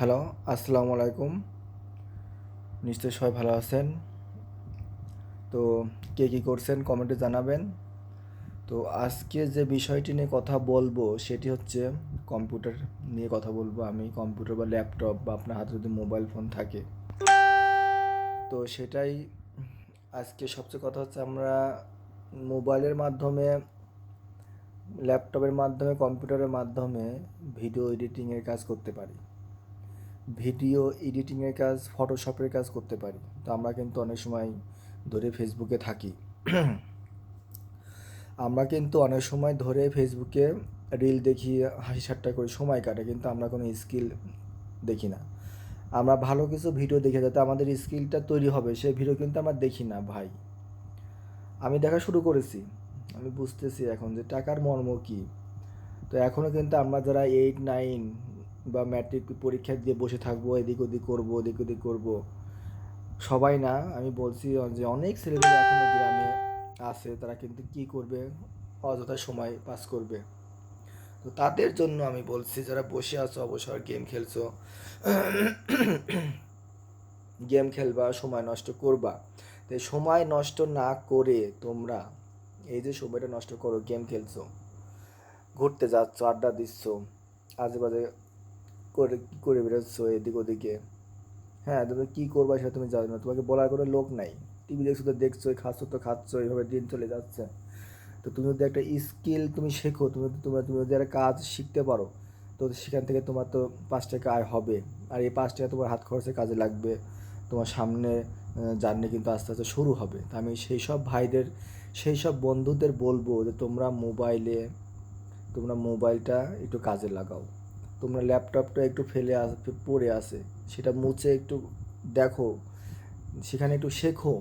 Hello, আসসালামু আলাইকুম। নিশ্চয়ই সবাই ভালো আছেন। তো কে কী করছেন কমেন্টে জানাবেন। তো আজকে যে বিষয়টি নিয়ে কথা বলবো সেটি হচ্ছে কম্পিউটার নিয়ে কথা বলবো আমি। কম্পিউটার বা ল্যাপটপ বা আপনার হাতে যদি মোবাইল ফোন থাকে, তো সেটাই আজকে সবচেয়ে কথা হচ্ছে আমরা মোবাইলের মাধ্যমে, ল্যাপটপের মাধ্যমে, কম্পিউটারের মাধ্যমে ভিডিও এডিটিংয়ের কাজ করতে পারি। ভিডিও এডিটিংয়ের কাজ, ফটোশপের কাজ করতে পারি। তো আমরা কিন্তু অনেক সময় ধরে ফেসবুকে থাকি। আমরা কিন্তু অনেক সময় ধরে ফেসবুকে রিল দেখি, হাসি ঠাট্টা করি, সময় কাটে, কিন্তু আমরা কোনো স্কিল দেখি না। আমরা ভালো কিছু ভিডিও দেখে যাতে আমাদের স্কিলটা তৈরি হবে সেই ভিডিও কিন্তু আমরা দেখি না ভাই। আমি দেখা শুরু করেছি, আমি বুঝতেছি এখন যে টাকার মর্ম কী। তো এখনও কিন্তু আমরা যারা 8, 9 বা ম্যাট্রিক পরীক্ষা দিয়ে বসে থাকবো, এদিক ওদিক করবো, ওদিক ওদিক করবো, সবাই না, আমি বলছি যে অনেক ছেলেমেয়ে এখনও গ্রামে আছে, তারা কিন্তু কি করবে, অযথা সময় পাস করবে। তো তাদের জন্য আমি বলছি, যারা বসে আছো অবসর গেম খেলছো, গেম খেলবা, সময় নষ্ট করবা, তো সময় নষ্ট না করে তোমরা এই যে সময়টা নষ্ট করো, গেম খেলছো, ঘুরতে যাচ্ছ, আড্ডা দিচ্ছ, আজেবাজে করে করে বেরোচ্ছ এদিক ওদিকে, হ্যাঁ, তুমি কী করবা সেটা তুমি জানো না, তোমাকে বলার কোনো লোক নাই। টিভি দেখছো তো দেখছোই, খাচ্ছ তো খাচ্ছ, এইভাবে দিন চলে যাচ্ছে। তো তুমি যদি একটা স্কিল তুমি শেখো, তুমি যদি একটা কাজ শিখতে পারো, তো সেখান থেকে তোমার তো 5 টাকা আয় হবে। আর এই 5 টাকা তোমার হাত খরচে কাজে লাগবে। তোমার সামনে জার্নি কিন্তু আস্তে আস্তে শুরু হবে। তা আমি সেই সব ভাইদের, সেই সব বন্ধুদের বলবো যে তোমরা মোবাইলটা একটু কাজে লাগাও। তোমরা ল্যাপটপটা একটু পড়ে আছে, সেটা মুছে একটু দেখো, সেখানে একটু শেখো।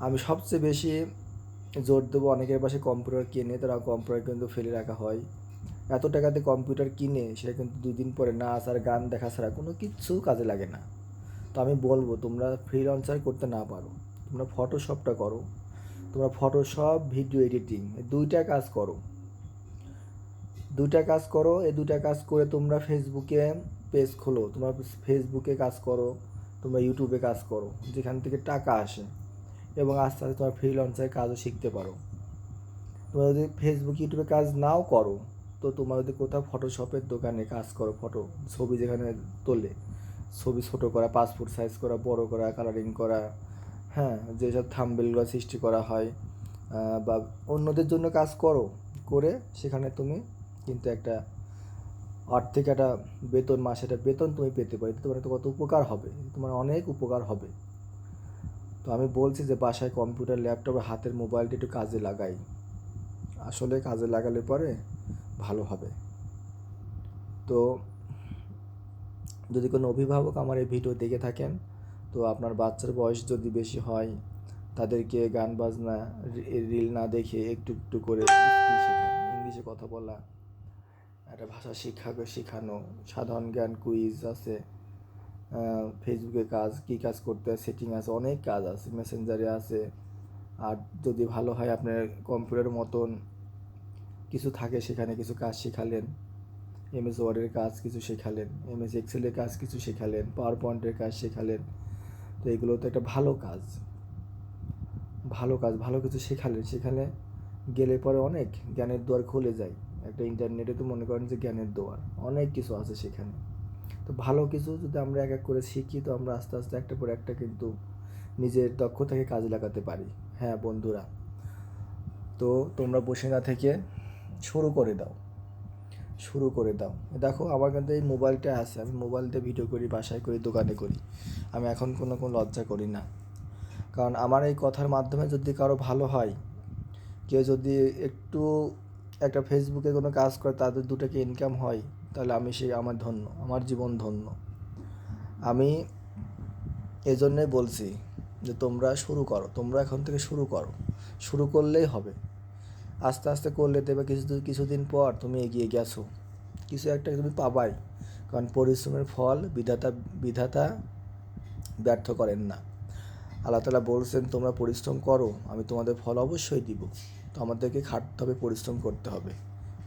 আমি সবচেয়ে বেশি জোর দেবো, অনেকের পাশে কম্পিউটার কিনে তারা কম্পিউটার কিন্তু ফেলে রাখা হয়। এত টাকাতে কম্পিউটার কিনে সেটা কিন্তু 2 দিন পরে নাচ আর গান দেখা ছাড়া কোনো কিচ্ছু কাজে লাগে না। তো আমি বলবো, তোমরা ফ্রিল্যান্সার করতে না পারো, তোমরা ফটোশপটা করো। তোমরা ফটোশপ, ভিডিও এডিটিং, এই দুইটা কাজ করো। এই দুইটা কাজ করে তোমরা ফেসবুকে পেজ খোলো, তোমরা ফেসবুকে কাজ করো, তোমরা ইউটিউবে কাজ করো, যেখান থেকে টাকা আসে, এবং আস্তে আস্তে তোমার ফ্রিল্যান্সারের কাজও শিখতে পারো। তোমরা যদি ফেসবুক, ইউটিউবে কাজ নাও করো, তো তোমরা যদি কোথাও ফটোশপের দোকানে কাজ করো, ছবি যেখানে তোলে, ছবি ছোটো করা, পাসপোর্ট সাইজ করা, বড় করা, কালারিং করা, হ্যাঁ, যেসব থাম্বনেলগুলো সৃষ্টি করা হয়, বা অন্যদের জন্য কাজ করো, করে সেখানে তুমি কিন্তু একটা আর্থিক একটা বেতন, মাসে একটা বেতন তুমি পেতে পারো। তোমার তো কত উপকার হবে, তোমার অনেক উপকার হবে। তো আমি বলছি যে বাসায় কম্পিউটার, ল্যাপটপ, হাতের মোবাইলটা একটু কাজে লাগাই। আসলে কাজে লাগালে পরে ভালো হবে। তো যদি কোনো অভিভাবক আমার এই ভিডিও দেখে থাকেন, তো আপনার বাচ্চার বয়স যদি বেশি হয়, তাদেরকে গান বাজনা, রিল না দেখে একটু একটু করে স্কিল শেখান। ইংলিশে কথা বলা, একটা ভাষা শেখানো, সাধারণ জ্ঞান কুইজ আছে, ফেসবুকে কী কাজ করতে হয়, সেটিং আছে, অনেক কাজ আছে, মেসেঞ্জারে আছে। আর যদি ভালো হয়, আপনার কম্পিউটারের মতন কিছু থাকে, সেখানে কিছু কাজ শেখালেন, এমএস ওয়ার্ডের কাজ কিছু শেখালেন, এমএস এক্সেলের কাজ কিছু শেখালেন, পাওয়ার পয়েন্টের কাজ শেখালেন। তো এগুলো তো একটা ভালো কাজ, ভালো কিছু শেখালেন। সেখানে গেলে পরে অনেক জ্ঞানের দুয়ার খুলে যায়। একটা ইন্টারনেটে তো মনে করেন যে জ্ঞানের দুয়ার, অনেক কিছু আছে সেখানে। তো ভালো কিছু যদি আমরা এক এক করে শিখি, তো আমরা আস্তে আস্তে একটা পর একটা কিন্তু নিজের দক্ষতাকে কাজে লাগাতে পারি। হ্যাঁ বন্ধুরা, তো তোমরা বসে না থেকে শুরু করে দাও, শুরু করে দাও। দেখো, আমার কিন্তু এই মোবাইলটা আছে, আমি মোবাইল দিয়ে ভিডিও করি, বাসায় করি, দোকানে করি। আমি এখন কোনো লজ্জা করি না, কারণ আমার এই কথার মাধ্যমে যদি কারো ভালো হয়, কেউ যদি একটু একটা ফেসবুকে কোনো কাজ করে, তাদের 2 টাকা ইনকাম হয়, তাহলে আমার ধন্য, আমার জীবন ধন্য। আমি এজন্যই বলছি যে তোমরা শুরু করো, তোমরা এখন থেকে শুরু করো, শুরু করলেই হবে। আস্তে আস্তে করলে দেবে কিছুদিন পর তুমি এগিয়ে গেছো, কিছু একটা তুমি পাবাই। কারণ পরিশ্রমের ফল বিধাতা ব্যর্থ করেন না। আল্লাহ তাআলা বলছেন, তোমরা পরিশ্রম করো, আমি তোমাদের ফল অবশ্যই দিব। তো আমাদেরকে খাটতে হবে, পরিশ্রম করতে হবে।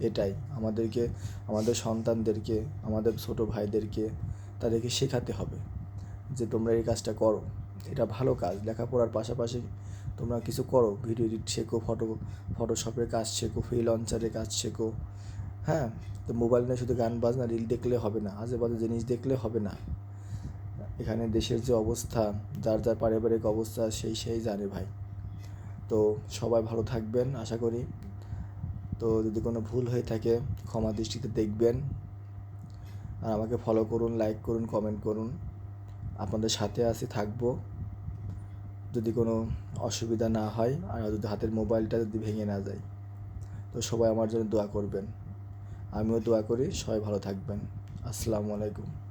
এটাই আমাদেরকে, আমাদের সন্তানদেরকে, আমাদের ছোটো ভাইদেরকে তাদেরকে শেখাতে হবে যে তোমরা এই কাজটা করো, এটা ভালো কাজ। লেখাপড়ার পাশাপাশি তোমরা কিছু করো, ভিডিও এডিট শেখো, ফটোশপের কাজ শেখো, ফ্রিল্যান্সারের কাজ শেখো। হ্যাঁ, তো মোবাইল নিয়ে শুধু গান বাজনা রিল দেখলে হবে না, আজেবাজে জিনিস দেখলে হবে না। এখানে দেশের যে অবস্থা, যার যার পারিবারিক অবস্থা সেই জানে ভাই। তো সবাই ভালো থাকবেন আশা করি। তো যদি কোনো ভুল হয়ে থাকে ক্ষমা দৃষ্টিতে দেখবেন। আর আমাকে ফলো করুন, লাইক করুন, কমেন্ট করুন। আপনাদের সাথে আছি, থাকবো যদি কোনো অসুবিধা না হয়, আর যদি হাতের মোবাইলটা যদি ভেঙে না যায়। তো সবাই আমার জন্য দোয়া করবেন, আমিও দোয়া করি। সবাই ভালো থাকবেন। আসসালামু আলাইকুম।